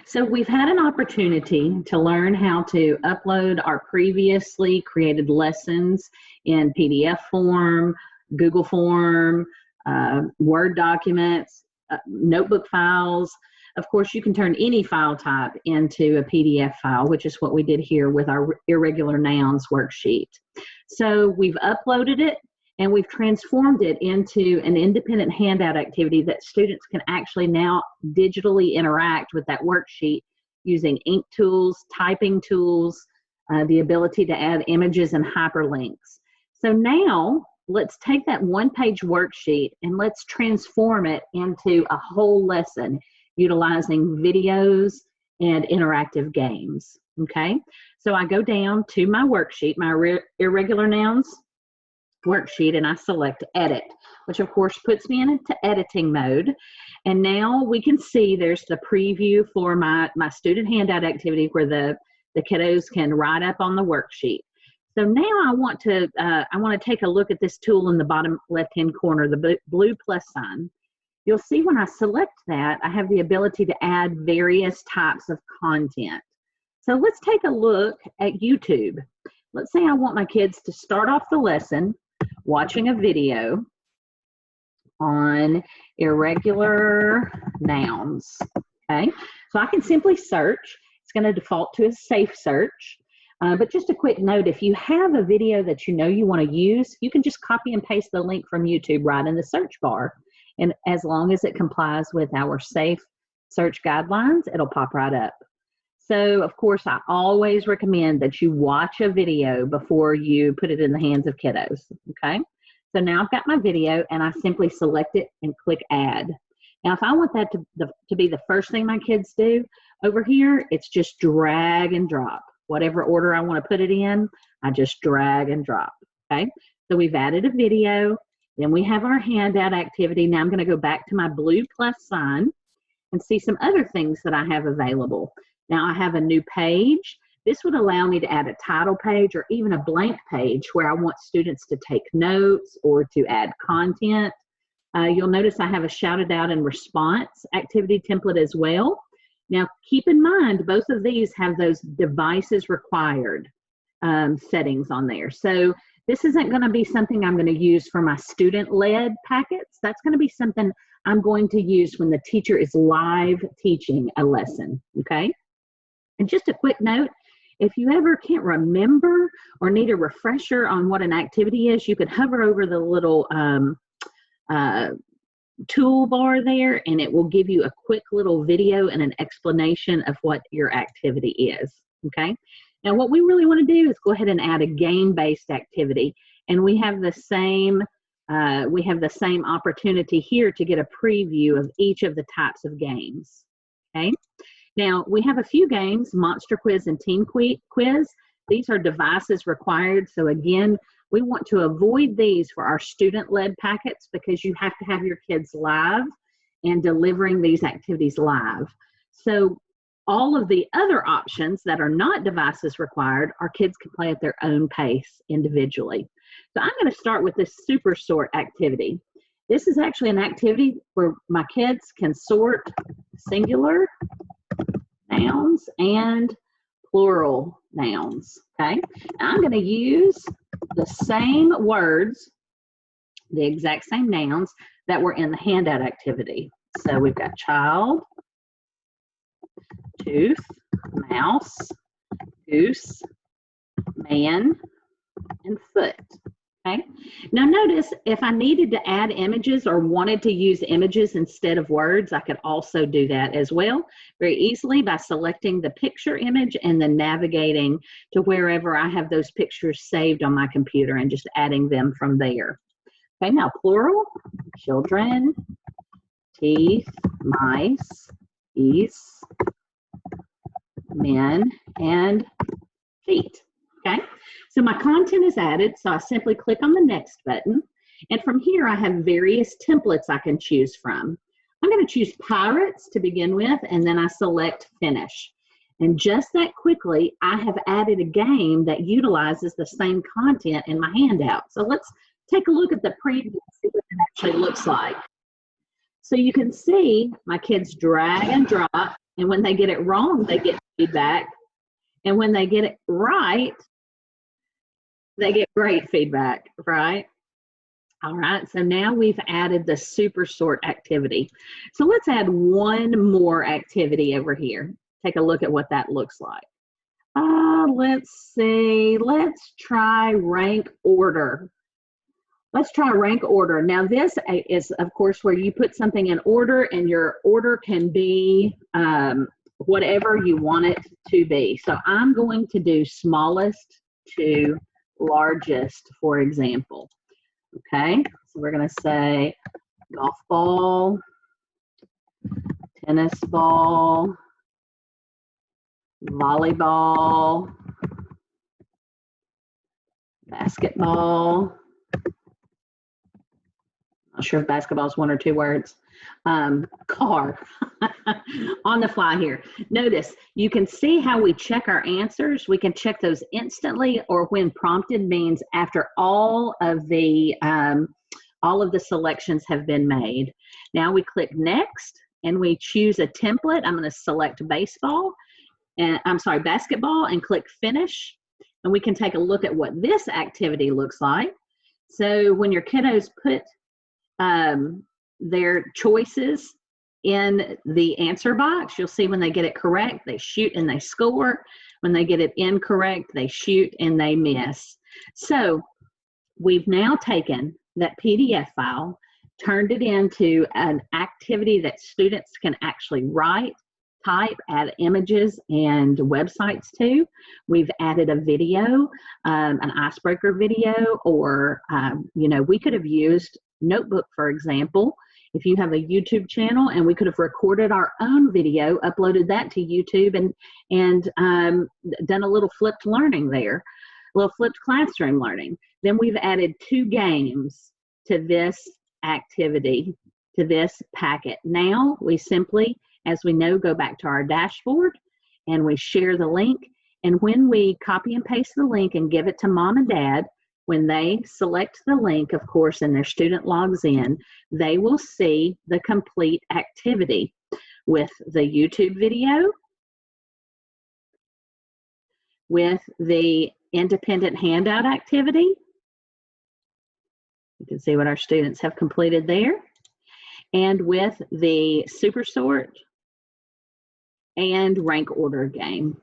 So we've had an opportunity to learn how to upload our previously created lessons in PDF form, Google form, Word documents, notebook files. Of course, you can turn any file type into a PDF file, which is what we did here with our irregular nouns worksheet. So we've uploaded it and we've transformed it into an independent handout activity that students can actually now digitally interact with that worksheet using ink tools, typing tools, the ability to add images and hyperlinks. So now let's take that one-page worksheet and let's transform it into a whole lesson utilizing videos and interactive games, okay? So I go down to my worksheet, my irregular nouns worksheet, and I select edit, which of course puts me into editing mode. And now we can see there's the preview for my student handout activity where the kiddos can write up on the worksheet. So now I want to take a look at this tool in the bottom left-hand corner, the blue plus sign. You'll see when I select that, I have the ability to add various types of content. So let's take a look at YouTube. Let's say I want my kids to start off the lesson watching a video on irregular nouns, okay? So I can simply search. It's going to default to a safe search. But just a quick note, if you have a video that you know you want to use, you can just copy and paste the link from YouTube right in the search bar. And as long as it complies with our safe search guidelines, it'll pop right up. So, of course, I always recommend that you watch a video before you put it in the hands of kiddos, okay? So now I've got my video, and I simply select it and click Add. Now, if I want that to be the first thing my kids do, over here, it's just drag and drop. Whatever order I want to put it in, I just drag and drop, okay? So we've added a video. Then we have our handout activity. Now I'm going to go back to my blue plus sign and see some other things that I have available. Now I have a new page. This would allow me to add a title page or even a blank page where I want students to take notes or to add content. You'll notice I have a shouted out and response activity template as well. Now keep in mind, both of these have those devices required settings on there. So this isn't going to be something I'm going to use for my student-led packets. That's going to be something I'm going to use when the teacher is live teaching a lesson, okay? And just a quick note, if you ever can't remember or need a refresher on what an activity is, you could hover over the little toolbar there, and it will give you a quick little video and an explanation of what your activity is, okay? Now what we really want to do is go ahead and add a game-based activity, and we have the same opportunity here to get a preview of each of the types of games, okay? Now we have a few games, Monster Quiz and Team Quiz. These are devices required, so again, we want to avoid these for our student-led packets because you have to have your kids live and delivering these activities live. So all of the other options that are not devices required, our kids can play at their own pace individually. So I'm going to start with this super sort activity. This is actually an activity where my kids can sort singular nouns and plural nouns, okay? Now I'm going to use the same words, the exact same nouns that were in the handout activity. So we've got child, tooth, mouse, goose, man, and foot, okay? Now notice if I needed to add images or wanted to use images instead of words, I could also do that as well very easily by selecting the picture image and then navigating to wherever I have those pictures saved on my computer and just adding them from there. Okay, now plural, children, teeth, mice, geese, men, and feet, okay? So my content is added, so I simply click on the next button, and from here I have various templates I can choose from. I'm going to choose pirates to begin with, and then I select finish. And just that quickly, I have added a game that utilizes the same content in my handout. So let's take a look at the preview and see what it actually looks like. So you can see my kids drag and drop And when they get it wrong, they get feedback. And when they get it right, they get great feedback, right? All right, so now we've added the super sort activity. So let's add one more activity over here. Take a look at what that looks like. Let's see, let's try rank order. Let's try rank order. Now this is, of course, where you put something in order, and your order can be whatever you want it to be. So I'm going to do smallest to largest, for example. Okay, so we're going to say golf ball, tennis ball, volleyball, basketball. Not sure if basketball is one or two words. Car. On the fly here. Notice you can see how we check our answers. We can check those instantly, or when prompted means after all of the selections have been made. Now we click next and we choose a template. I'm going to select baseball, and basketball, and click finish. And we can take a look at what this activity looks like. So when your kiddos put their choices in the answer box, you'll see when they get it correct, they shoot and they score. When they get it incorrect, they shoot and they miss. So we've now taken that PDF file, turned it into an activity that students can actually write, type, add images and websites to. We've added a video, an icebreaker video, or, we could have used Notebook, for example. If you have a YouTube channel, and we could have recorded our own video, uploaded that to YouTube, and done a little flipped learning there, a little flipped classroom learning. Then we've added 2 games to this activity, to this packet. Now we simply, as we know, go back to our dashboard and we share the link. And when we copy and paste the link and give it to mom and dad, when they select the link, of course, and their student logs in, they will see the complete activity with the YouTube video, with the independent handout activity. You can see what our students have completed there, and with the super sort and rank order game.